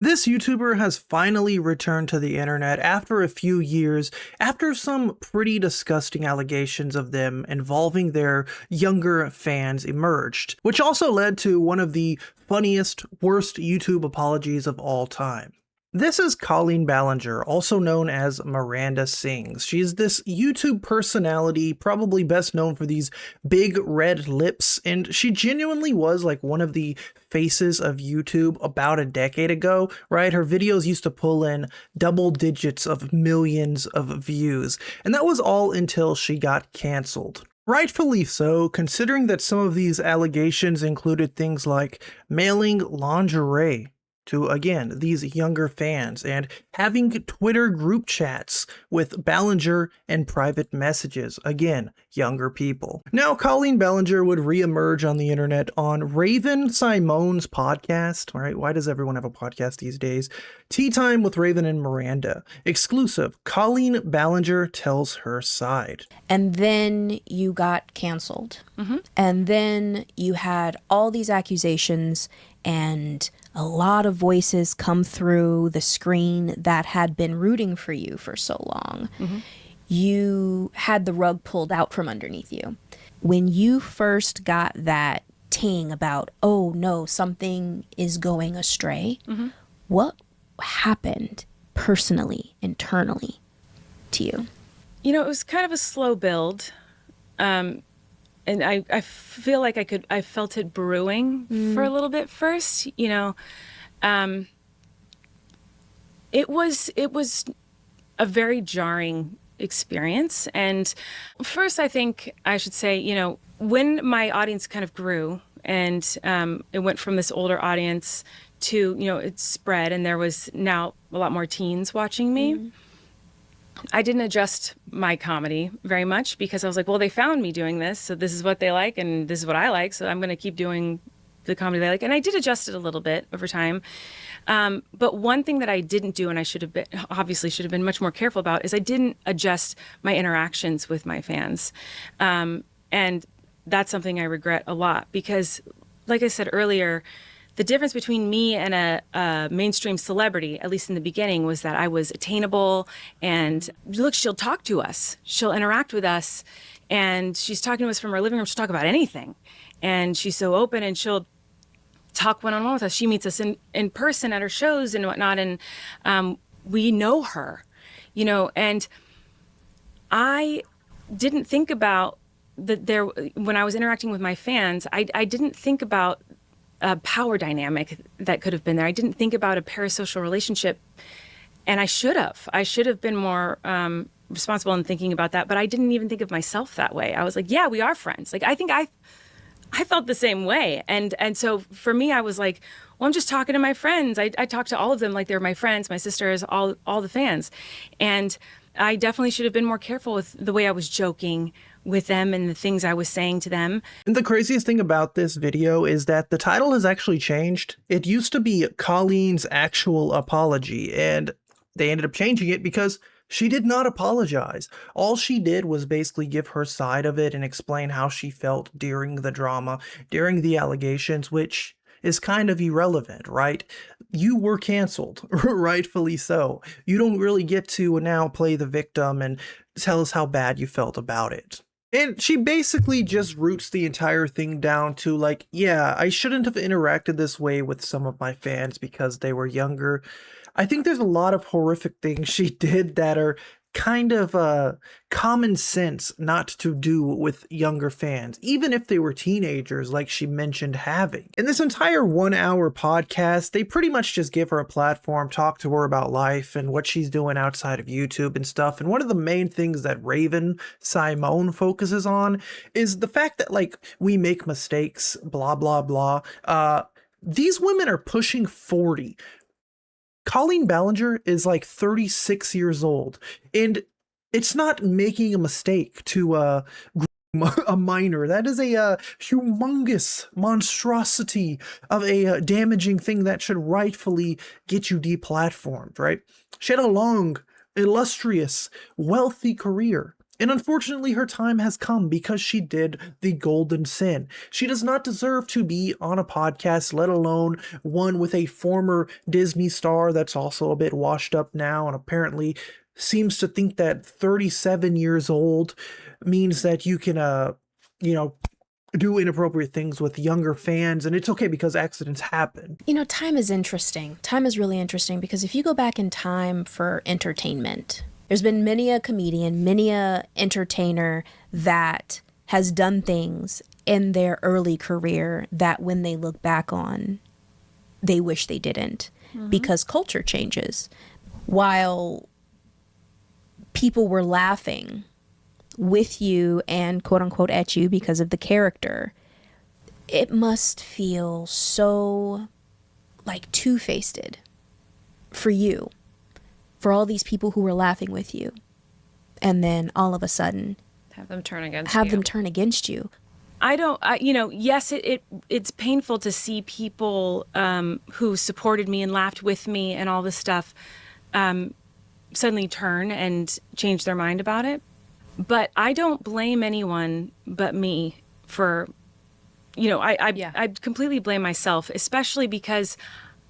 This YouTuber has finally returned to the internet after a few years, after some pretty disgusting allegations of them involving their younger fans emerged, which also led to one of the funniest, worst YouTube apologies of all time. This is Colleen Ballinger, also known as Miranda Sings. She's this YouTube personality, probably best known for these big red lips, and she genuinely was like one of the faces of YouTube about a decade ago, right? Her videos used to pull in double digits of millions of views, and that was all until she got canceled. Rightfully so, considering that some of these allegations included things like mailing lingerie to, again, these younger fans, and having Twitter group chats with Ballinger and private messages, again, younger people. Now, Colleen Ballinger would reemerge on the internet on Raven Simone's podcast, right? Why does everyone have a podcast these days? Tea Time with Raven and Miranda. Exclusive, Colleen Ballinger tells her side. And then you got canceled. Mm-hmm. And then you had all these accusations and a lot of voices come through the screen that had been rooting for you for so long. Mm-hmm. You had the rug pulled out from underneath you. When you first got that ting about, oh no, something is going astray, mm-hmm. what happened personally, internally to you? You know, it was kind of a slow build. And I feel like I felt it brewing for a little bit first, you know. It was a very jarring experience. And first, I think I should say, you know, when my audience kind of grew and it went from this older audience to, you know, it spread and there was now a lot more teens watching me. I didn't adjust my comedy very much because I was like, well, they found me doing this, so this is what they like and this is what I like, so I'm going to keep doing the comedy they like. And I did adjust it a little bit over time. But one thing that I didn't do, and I should have been much more careful about, is I didn't adjust my interactions with my fans. And that's something I regret a lot because, like I said earlier, the difference between me and a mainstream celebrity, at least in the beginning, was that I was attainable and look, she'll talk to us, she'll interact with us, and she's talking to us from her living room, she'll talk about anything. And she's so open and she'll talk one-on-one with us. She meets us in person at her shows and whatnot, and we know her, you know, and I didn't think about when I was interacting with my fans, I didn't think about a power dynamic that could have been there. I didn't think about a parasocial relationship, and I should have. I should have been more responsible in thinking about that, but I didn't even think of myself that way. I was like, yeah, we are friends. Like, I think I felt the same way. And so for me, I was like, well, I'm just talking to my friends. I talk to all of them like they're my friends, my sisters, all the fans. And I definitely should have been more careful with the way I was joking with them and the things I was saying to them. And the craziest thing about this video is that the title has actually changed. It used to be Colleen's actual apology, and they ended up changing it because she did not apologize. All she did was basically give her side of it and explain how she felt during the drama, during the allegations, which is kind of irrelevant, right? You were canceled, rightfully so. You don't really get to now play the victim and tell us how bad you felt about it. And she basically just roots the entire thing down to like, yeah, I shouldn't have interacted this way with some of my fans because they were younger. I think there's a lot of horrific things she did that are kind of common sense not to do with younger fans, even if they were teenagers like she mentioned having. In this entire 1 hour podcast, they pretty much just give her a platform, talk to her about life and what she's doing outside of YouTube and stuff. And one of the main things that Raven Simone focuses on is the fact that, like, we make mistakes, blah, blah, blah. These women are pushing 40. Colleen Ballinger is like 36 years old, and it's not making a mistake to a minor. That is a humongous monstrosity of a damaging thing that should rightfully get you deplatformed, right? She had a long, illustrious, wealthy career. And unfortunately, her time has come because she did the golden sin. She does not deserve to be on a podcast, let alone one with a former Disney star that's also a bit washed up now and apparently seems to think that 37 years old means that you can, you know, do inappropriate things with younger fans, and it's okay because accidents happen. You know, time is interesting. Time is really interesting because if you go back in time for entertainment, there's been many a comedian, many a entertainer that has done things in their early career that when they look back on, they wish they didn't because culture changes. While people were laughing with you and quote unquote at you because of the character, it must feel so like two-faced for you, for all these people who were laughing with you, and then all of a sudden Have them turn against have you. them turn against you. Yes, it's painful to see people who supported me and laughed with me and all this stuff suddenly turn and change their mind about it. But I don't blame anyone but me for, I completely blame myself, especially because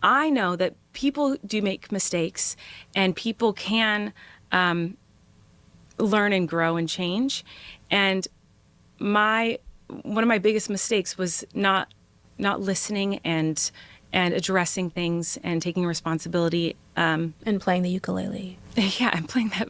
I know that people do make mistakes and people can learn and grow and change. And one of my biggest mistakes was not listening and addressing things and taking responsibility. And playing the ukulele. Yeah, I'm playing that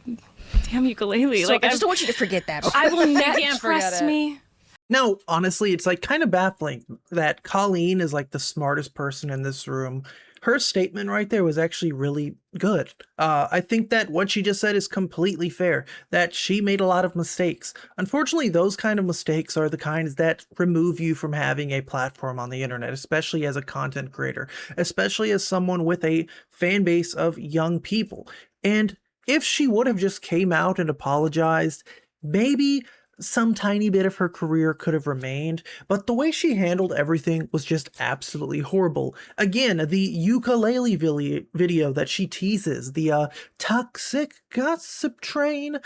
damn ukulele. So I just don't want you to forget that. I will never can't forget trust it. me. Now, honestly, it's like kind of baffling that Colleen is like the smartest person in this room. Her statement right there was actually really good. I think that what she just said is completely fair, that she made a lot of mistakes. Unfortunately, those kind of mistakes are the kinds that remove you from having a platform on the internet, especially as a content creator, especially as someone with a fan base of young people. And if she would have just came out and apologized, maybe some tiny bit of her career could have remained, but the way she handled everything was just absolutely horrible. Again, the ukulele video that she teases, the toxic gossip train.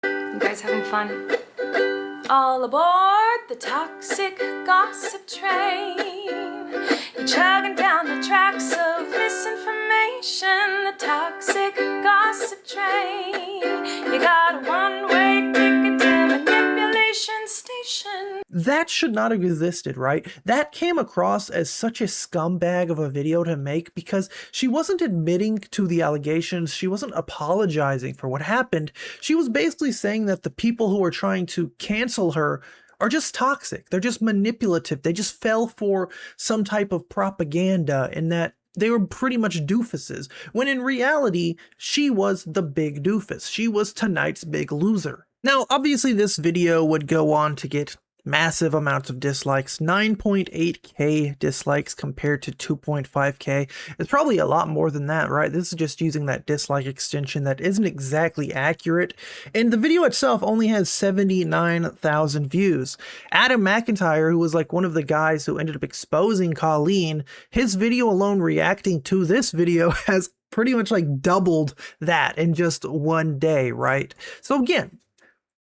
You guys having fun? All aboard the toxic gossip train. You're chugging down the tracks of misinformation. The toxic gossip train. You got a one-way ticket to manipulation station. That should not have existed, right? That came across as such a scumbag of a video to make because she wasn't admitting to the allegations. She wasn't apologizing for what happened. She was basically saying that the people who are trying to cancel her are just toxic. They're just manipulative. They just fell for some type of propaganda and that they were pretty much doofuses, when in reality, she was the big doofus. She was tonight's big loser. Now, obviously, this video would go on to get massive amounts of dislikes, 9.8k dislikes compared to 2.5k. It's probably a lot more than that, right? This is just using that dislike extension that isn't exactly accurate. And the video itself only has 79,000 views. Adam McIntyre, who was like one of the guys who ended up exposing Colleen, his video alone reacting to this video has pretty much like doubled that in just one day, right? So again,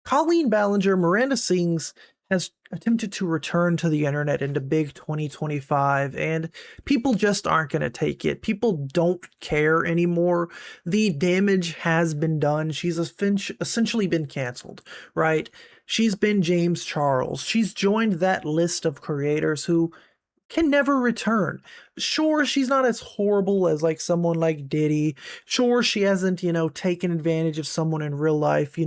Colleen Ballinger, Miranda Sings, has attempted to return to the internet into big 2025, and people just aren't going to take it. People don't care anymore. The damage has been done. She's essentially been canceled, right? She's been James Charles. She's joined that list of creators who can never return. Sure, she's not as horrible as like someone like Diddy. Sure, she hasn't, taken advantage of someone in real life,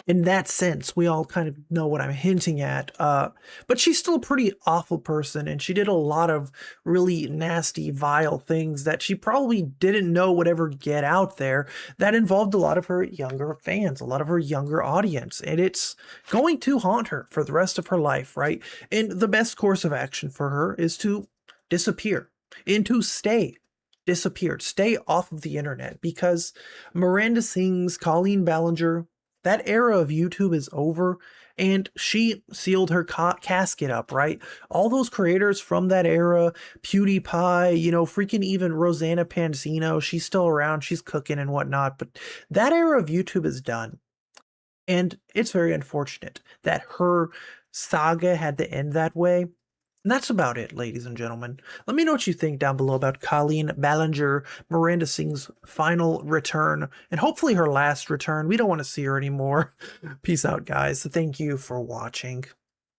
in that sense. We all kind of know what I'm hinting at. But she's still a pretty awful person, and she did a lot of really nasty, vile things that she probably didn't know would ever get out there that involved a lot of her younger fans, a lot of her younger audience, and it's going to haunt her for the rest of her life, right? And the best course of action for her is to disappear and to stay disappeared, stay off of the internet, because Miranda Sings, Colleen Ballinger, that era of YouTube is over, and she sealed her casket up, right? All those creators from that era, PewDiePie, freaking even Rosanna Pansino, she's still around, she's cooking and whatnot, but that era of YouTube is done. And it's very unfortunate that her saga had to end that way. And that's about it, ladies and gentlemen. Let me know what you think down below about Colleen Ballinger, Miranda Sings' final return, and hopefully her last return. We don't want to see her anymore. Peace out, guys. Thank you for watching.